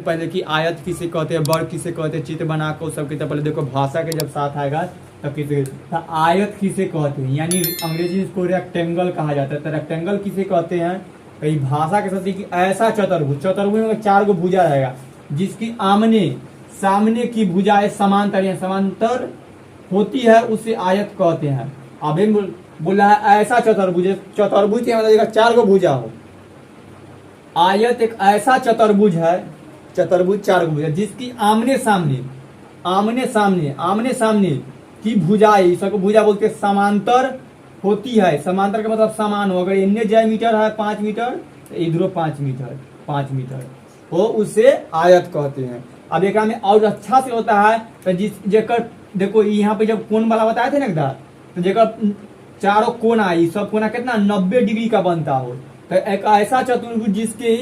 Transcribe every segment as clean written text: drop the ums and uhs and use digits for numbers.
पहले कि आयत किसे कहते हैं, वर्ग किसे कहते हैं, चित्र बना कर सबके तो पहले देखो भाषा के जब साथ आएगा तब किसे तो आयत किसे कहते हैं, यानी अंग्रेजी में इसको रेक्टेंगल कहा जाता है। तो रेक्टेंगल किसे कहते हैं, कहीं भाषा के साथ कि ऐसा चतुर्भुज, चतुर्भुज में 4 गो भुजा रहेगा जिसकी आमने सामने की भुजाएं समांतर या समांतर होती है, उसे आयत कहते हैं। अभी बोला है ऐसा चतुर्भुज, चतुर्भुज के मतलब 4 गो भुजा हो। आयत एक ऐसा चतुर्भुज है, चतुर्भुज 4 गो भुजा जिसकी आमने सामने की भुजाएं, सबको भुजा बोलते हैं, समांतर होती है। समांतर का मतलब समान हो, अगर इन्हें डायमीटर है 5 मीटर तो इधरों 5 मीटर हो, उसे आयत कहते हैं। अब एक में और अच्छा से होता है तो जेकर देखो यहाँ पे जब कोण वाला बताए थे ना एकदा, तो जेकर चारों कोना आई, सब कोना कितना 90 डिग्री का बनता हो, तो एक ऐसा चतुर्भुज जिसके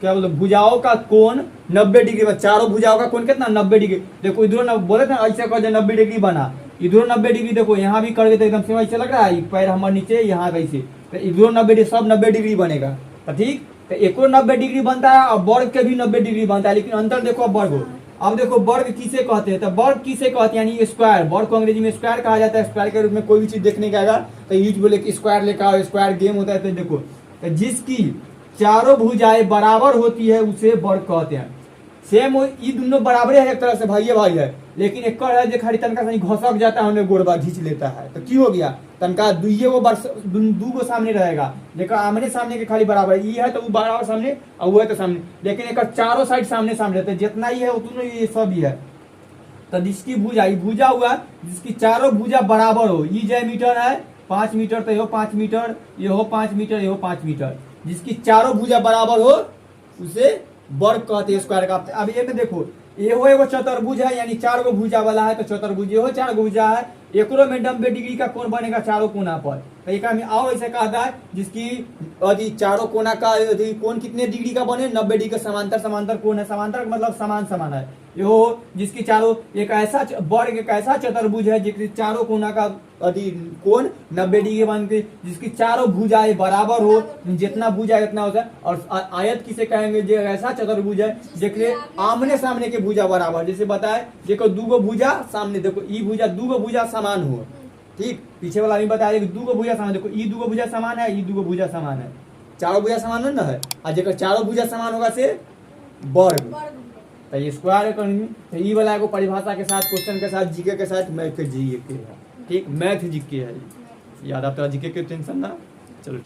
क्या बोलते भुजाओं का कोण 90 डिग्री बना, चारों भुजाओं का कोण कितना 90 डिग्री। देखो इधरों बोले थे ऐसे कर 90 डिग्री बना, इधरों 90 डिग्री, देखो यहाँ भी कर तो एकदम से ऐसे लग रहा है पैर हमारे नीचे यहाँ कैसे, तो इधरों 90 डिग्री, सब 90 डिग्री बनेगा। तो ठीक, तो एको 90 डिग्री बनता है और वर्ग के भी 90 डिग्री बनता है, लेकिन अंतर देखो वर्ग। अब देखो वर्ग किसे कहते हैं, तो वर्ग किसे कहते हैं यानी स्क्वायर, वर्ग को अंग्रेजी में स्क्वायर कहा जाता है। स्क्वायर के रूप में कोई भी चीज देखने का आएगा तो यूज बोले कि स्क्वायर लेकर आओ, स्क्वायर गेम होता है। तो देखो तो जिसकी चारों भुजाएं बराबर होती है उसे वर्ग कहते हैं। सेम ये दोनों बराबर है, एक तरह से भाई है, लेकिन एक है जो खाली तनका से घसक जाता है, हमें गोड़बा खींच लेता है, तो क्यों हो गया तनका दू गो सामने रहेगा, लेकिन आमने सामने के खाली बराबर ये है तो वो बराबर सामने और वो है तो सामने, लेकिन एक चारों साइड सामने रहते, जितना ही है उतना ये सब ही है। तो जिसकी भुजा हुआ जिसकी चारों भुजा बराबर हो, ये डायमीटर है 5 मीटर, तो ये 5 मीटर, ये हो 5 मीटर, ये हो 5 मीटर, जिसकी चारों भुजा बराबर हो उसे वर्ग कहते हैं स्क्वायर का। अब ये में देखो ये हो एगो चतुर्भुज है, यानी 4 गो भुजा वाला है, तो चतुर्भुज ये हो 4 गो भुजा है, एकरो में 90 डिग्री का कोण बनेगा चारों कोना पर। तो एक में और ऐसे कहता है जिसकी यदि चारों कोना का कोण कितने डिग्री का बने, 90 डिग्री का समांतर कोण है, समांतर मतलब समान है। ये हो जिसकी चारों एक ऐसा वर्ग एक ऐसा चतुर्भुज है जिसकी चारों कोना का यदि कोण 90 डिग्री बनते, जिसकी चारों भुजाएं बराबर हो, जितना भुजा इतना होता है। और आयत किसे कहेंगे, जो ऐसा चतुर्भुज है जिसके आमने सामने के भुजा बराबर, जैसे बताए देखो 2 गो भुजा सामने, देखो ई भुजा 2 गो भुजा समान हो, ठीक, पीछे वाला भी बताया 2 गो भुजा समान, देखो ई 2 गो भुजा समान है, ई 2 गो भुजा समान है, चारों भुजा समान है, और जेकर चारों भुजा समान होगा से वर्ग। तो ये स्क्वायर तो ई वाला को परिभाषा के साथ, क्वेश्चन के साथ, जीके के साथ, मैथ के जीके है, ठीक, मैथ जीके है, याद आता है जीके के टेंशन ना, चलो ठीक।